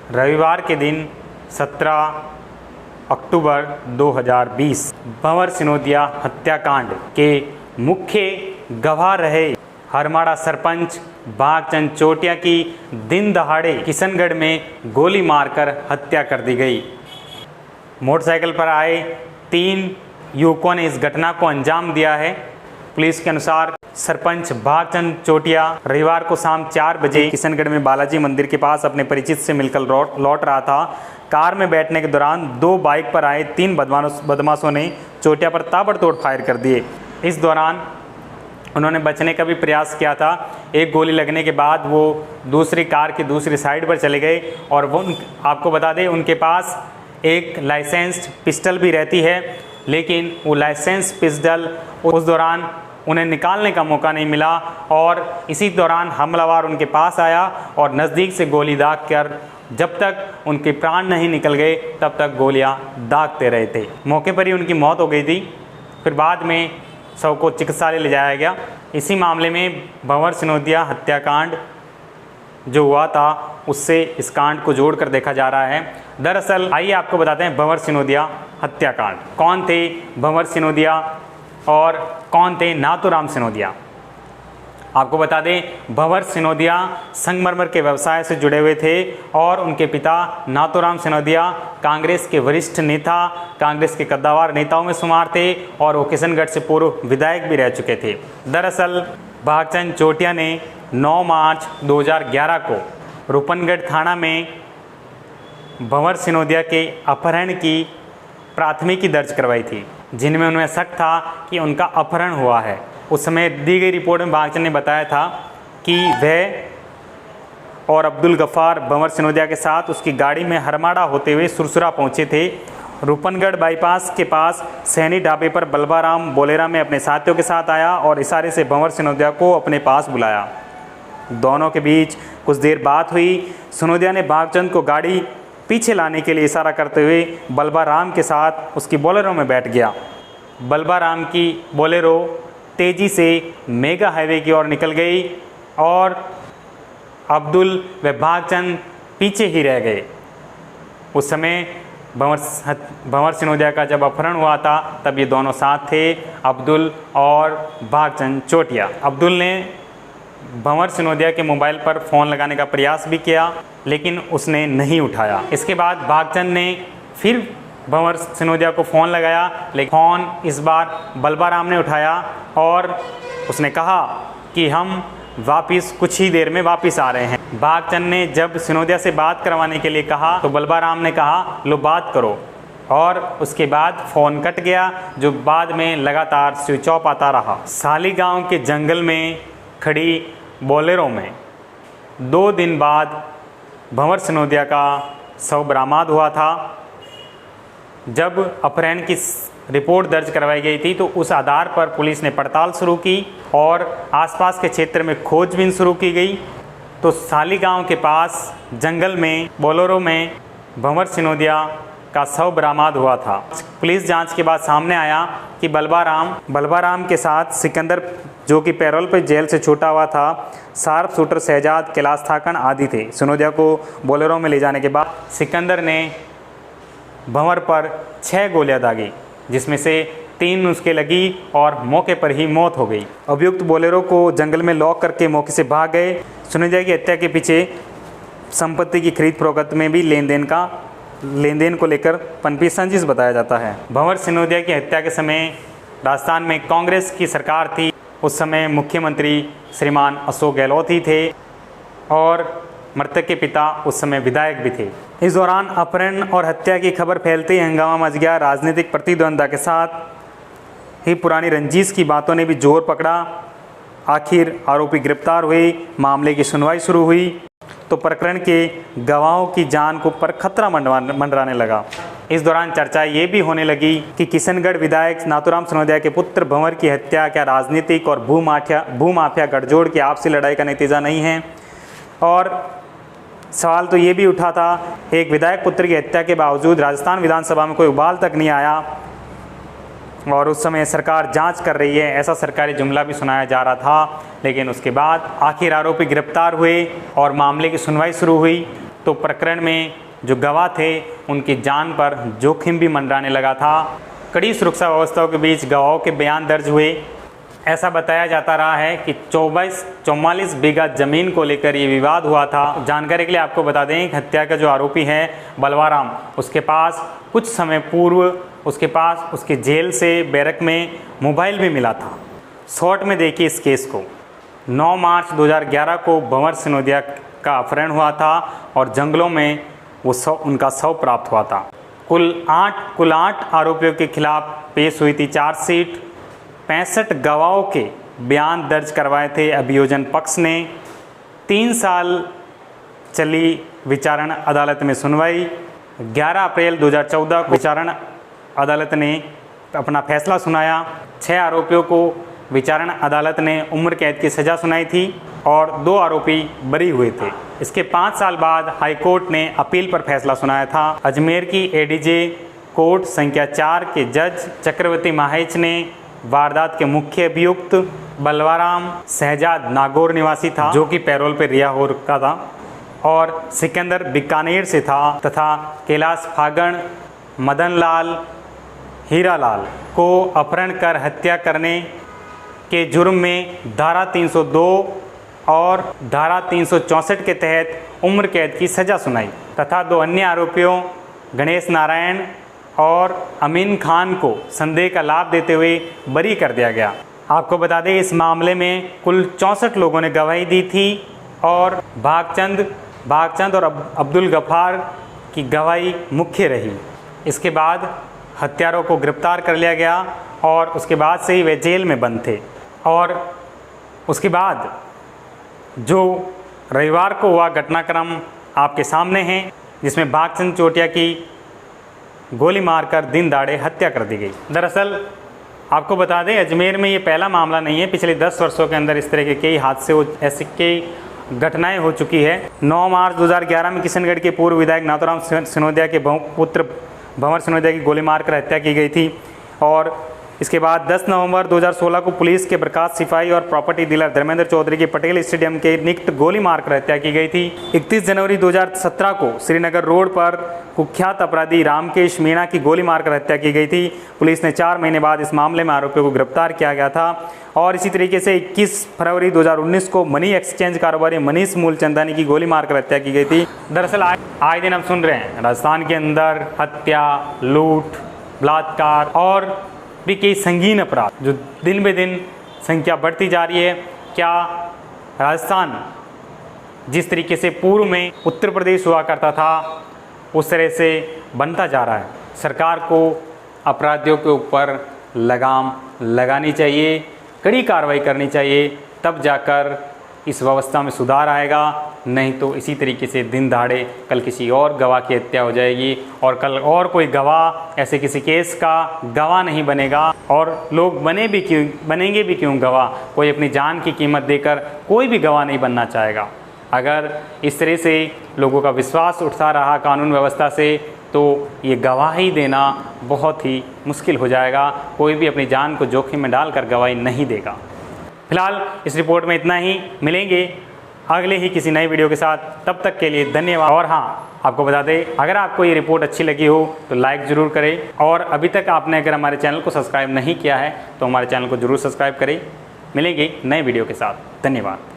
रविवार के दिन 17 अक्टूबर 2020 भंवर सिनोदिया हत्याकांड के मुख्य गवाह रहे हरमाड़ा सरपंच भागचंद चोटिया की दिन दहाड़े किशनगढ़ में गोली मारकर हत्या कर दी गई। मोटरसाइकिल पर आए 3 युवकों ने इस घटना को अंजाम दिया है। पुलिस के अनुसार सरपंच भागचंद चोटिया रविवार को शाम 4 बजे किशनगढ़ में बालाजी मंदिर के पास अपने परिचित से मिलकर लौट रहा था। कार में बैठने के दौरान 2 बाइक पर आए 3 बदमाशों ने चोटिया पर ताबड़तोड़ फायर कर दिए। इस दौरान उन्होंने बचने का भी प्रयास किया था। एक गोली लगने के बाद वो दूसरी कार की दूसरी साइड पर चले गए और वो आपको बता दें उनके पास एक लाइसेंस्ड पिस्टल भी रहती है, लेकिन वो लाइसेंस पिस्टल उस दौरान उन्हें निकालने का मौका नहीं मिला और इसी दौरान हमलावर उनके पास आया और नज़दीक से गोली दाग कर जब तक उनके प्राण नहीं निकल गए तब तक गोलियां दागते रहे थे। मौके पर ही उनकी मौत हो गई थी। फिर बाद में शव को चिकित्सालय ले जाया गया। इसी मामले में भंवर सिनोदिया हत्याकांड जो हुआ था उससे इस कांड को जोड़कर देखा जा रहा है। दरअसल आइए आपको बताते हैं भंवर सिनोदिया हत्याकांड। कौन थे भंवर सिनोदिया और कौन थे नाथूराम सिनोदिया। आपको बता दें भंवर सिनोदिया संगमरमर के व्यवसाय से जुड़े हुए थे और उनके पिता नाथूराम सिनोदिया कांग्रेस के वरिष्ठ नेता, कांग्रेस के कद्दावर नेताओं में शुमार थे और वो किशनगढ़ से पूर्व विधायक भी रह चुके थे। दरअसल भागचंद चोटिया ने 9 मार्च 2011 को रूपनगढ़ थाना में भंवर सिनोदिया के अपहरण की प्राथमिकी दर्ज करवाई थी, जिनमें उन्हें शक था कि उनका अपहरण हुआ है। उस समय दी गई रिपोर्ट में भागचंद ने बताया था कि वह और अब्दुल गफ्फार भंवर सिनोदिया के साथ उसकी गाड़ी में हरमाड़ा होते हुए सुरसुरा पहुंचे थे। रूपनगढ़ बाईपास के पास सैनी ढाबे पर बलबाराम बोलेरा में अपने साथियों के साथ आया और इशारे से भंवर सिनोदिया को अपने पास बुलाया। दोनों के बीच कुछ देर बात हुई। सिनोदिया ने भागचंद को गाड़ी पीछे लाने के लिए इशारा करते हुए बलबाराम के साथ उसकी बोलेरो में बैठ गया। बलबाराम की बोलेरो तेज़ी से मेगा हाईवे की ओर निकल गई और अब्दुल व भागचंद पीछे ही रह गए। उस समय भंवर सिनोदिया का जब अपहरण हुआ था तब ये दोनों साथ थे, अब्दुल और भागचंद चोटिया। अब्दुल ने भंवर सिनोदिया के मोबाइल पर फ़ोन लगाने का प्रयास भी किया, लेकिन उसने नहीं उठाया। इसके बाद भागचंद ने फिर भंवर सिनोदिया को फ़ोन लगाया, लेकिन फ़ोन इस बार बलबाराम ने उठाया और उसने कहा कि हम वापस कुछ ही देर में वापस आ रहे हैं। भागचंद ने जब सिनोदिया से बात करवाने के लिए कहा तो बलबाराम ने कहा लो बात करो, और उसके बाद फ़ोन कट गया, जो बाद में लगातार स्विच ऑफ आता रहा। साली गांव के जंगल में खड़ी बोलेरो में 2 दिन बाद भंवर सिनोदिया का शव बरामद हुआ था। जब अपहरण की रिपोर्ट दर्ज करवाई गई थी तो उस आधार पर पुलिस ने पड़ताल शुरू की और आसपास के क्षेत्र में खोजबीन शुरू की गई। तो साली गांव के पास जंगल में बोलेरो में भंवर सिनोदिया का शव बरामद हुआ था। पुलिस जांच के बाद सामने आया कि बलबाराम के साथ सिकंदर, जो कि पैरोल पर जेल से छूटा हुआ था, शार्प शूटर शहजाद, कैलाश थाकन आदि थे। सिनोदिया को बोलेरो में ले जाने के बाद सिकंदर ने भंवर पर 6 गोलियां दागी, जिसमें से 3 उसके लगी और मौके पर ही मौत हो गई। अभियुक्त बोलेरो को जंगल में लॉक करके मौके से भाग गए। सिनोदिया की हत्या के पीछे संपत्ति की खरीद फरोख्त में भी लेनदेन को लेकर पनपी संजिश बताया जाता है। भंवर सिनोदिया की हत्या के समय राजस्थान में कांग्रेस की सरकार थी। उस समय मुख्यमंत्री श्रीमान अशोक गहलोत ही थे और मृतक के पिता उस समय विधायक भी थे। इस दौरान अपहरण और हत्या की खबर फैलते ही हंगामा मच गया। राजनीतिक प्रतिद्वंद्विता के साथ ही पुरानी रंजिश की बातों ने भी जोर पकड़ा। आखिर आरोपी गिरफ्तार हुए, मामले की सुनवाई शुरू हुई तो प्रकरण के गवाहों की जान को पर खतरा मंडराने लगा। इस दौरान चर्चा ये भी होने लगी कि किशनगढ़ विधायक नाथूराम सिनोदिया के पुत्र भंवर की हत्या क्या राजनीतिक और भूमाफिया गठजोड़ की आपसी लड़ाई का नतीजा नहीं है। और सवाल तो ये भी उठा था, एक विधायक पुत्र की हत्या के बावजूद राजस्थान विधानसभा में कोई उबाल तक नहीं आया और उस समय सरकार जांच कर रही है, ऐसा सरकारी जुमला भी सुनाया जा रहा था। लेकिन उसके बाद आखिर आरोपी गिरफ्तार हुए और मामले की सुनवाई शुरू हुई तो प्रकरण में जो गवाह थे उनकी जान पर जोखिम भी मंडराने लगा था। कड़ी सुरक्षा व्यवस्थाओं के बीच गवाहों के बयान दर्ज हुए। ऐसा बताया जाता रहा है कि 44 बीघा जमीन को लेकर ये विवाद हुआ था। जानकारी के लिए आपको बता दें कि हत्या का जो आरोपी है बलवाराम, उसके पास कुछ समय पूर्व उसके जेल से बैरक में मोबाइल भी मिला था। शॉर्ट में देखिए इस केस को। 9 मार्च 2011 को भंवर सिनोदिया का अपहरण हुआ था और जंगलों में उनका शव प्राप्त हुआ था। कुल 8 आरोपियों के खिलाफ पेश हुई थी चार्जशीट। 65 गवाहों के बयान दर्ज करवाए थे अभियोजन पक्ष ने। 3 साल चली विचारण अदालत में सुनवाई। 11 अप्रैल 2014 को विचारण अदालत ने अपना फैसला सुनाया। 6 आरोपियों को विचारण अदालत ने उम्र कैद की सज़ा सुनाई थी और 2 आरोपी बरी हुए थे। इसके 5 साल बाद हाईकोर्ट ने अपील पर फैसला सुनाया था। अजमेर की एडीजे कोर्ट संख्या 4 के जज चक्रवर्ती माहेच ने वारदात के मुख्य अभियुक्त बलवाराम शहजाद नागौर निवासी था, जो कि पैरोल पर रिहा हो रखा था, और सिकंदर बीकानेर से था, तथा कैलाश फागण, मदन लाल, हीरालाल को अपहरण कर हत्या करने के जुर्म में धारा 302 और धारा 364 के तहत उम्र कैद की सज़ा सुनाई तथा 2 अन्य आरोपियों गणेश नारायण और अमीन खान को संदेह का लाभ देते हुए बरी कर दिया गया। आपको बता दें इस मामले में कुल 64 लोगों ने गवाही दी थी और भागचंद और अब्दुल गफ्फार की गवाही मुख्य रही। इसके बाद हत्यारों को गिरफ्तार कर लिया गया और उसके बाद से ही वे जेल में बंद थे। और उसके बाद जो रविवार को हुआ घटनाक्रम आपके सामने है, जिसमें भागचंद चोटिया की गोली मारकर दिन दहाड़े हत्या कर दी गई। दरअसल आपको बता दें अजमेर में ये पहला मामला नहीं है। पिछले 10 वर्षों के अंदर इस तरह के कई हादसे ऐसी कई घटनाएं हो चुकी है। 9 मार्च 2011 में किशनगढ़ के पूर्व विधायक नाथूराम सिनोदिया के पुत्र भंवर सिनोदिया की गोली मारकर हत्या की गई थी। और इसके बाद 10 नवंबर 2016 को पुलिस के प्रकाश सिपाही और प्रॉपर्टी डीलर धर्मेंद्र चौधरी की पटेल स्टेडियम के निकट गोली मारकर हत्या की गई थी। 31 जनवरी 2017 को श्रीनगर रोड पर कुख्यात अपराधी रामकेश मीणा की गोली मारकर हत्या की गई थी। पुलिस ने 4 महीने बाद इस मामले में आरोपियों को गिरफ्तार किया गया था। और इसी तरीके से 21 फरवरी 2019 को मनी एक्सचेंज कारोबारी मनीष मूलचंदानी की गोली मारकर हत्या की गई थी। दरअसल आए दिन हम सुन रहे हैं राजस्थान के अंदर हत्या, लूट, बलात्कार और भी कई संगीन अपराध जो दिन ब दिन संख्या बढ़ती जा रही है। क्या राजस्थान जिस तरीके से पूर्व में उत्तर प्रदेश हुआ करता था उस तरह से बनता जा रहा है? सरकार को अपराधियों के ऊपर लगाम लगानी चाहिए, कड़ी कार्रवाई करनी चाहिए, तब जाकर इस व्यवस्था में सुधार आएगा। नहीं तो इसी तरीके से दिन दहाड़े कल किसी और गवाह की हत्या हो जाएगी और कल और कोई गवाह ऐसे किसी केस का गवाह नहीं बनेगा। और लोग बनेंगे भी क्यों गवाह? कोई अपनी जान की कीमत देकर कोई भी गवाह नहीं बनना चाहेगा। अगर इस तरह से लोगों का विश्वास उठता रहा कानून व्यवस्था से तो ये गवाही देना बहुत ही मुश्किल हो जाएगा। कोई भी अपनी जान को जोखिम में डालकर गवाही नहीं देगा। फिलहाल इस रिपोर्ट में इतना ही। मिलेंगे अगले ही किसी नए वीडियो के साथ, तब तक के लिए धन्यवाद। और हाँ, आपको बता दें अगर आपको ये रिपोर्ट अच्छी लगी हो तो लाइक ज़रूर करें और अभी तक आपने अगर हमारे चैनल को सब्सक्राइब नहीं किया है तो हमारे चैनल को ज़रूर सब्सक्राइब करें। मिलेंगे नए वीडियो के साथ। धन्यवाद।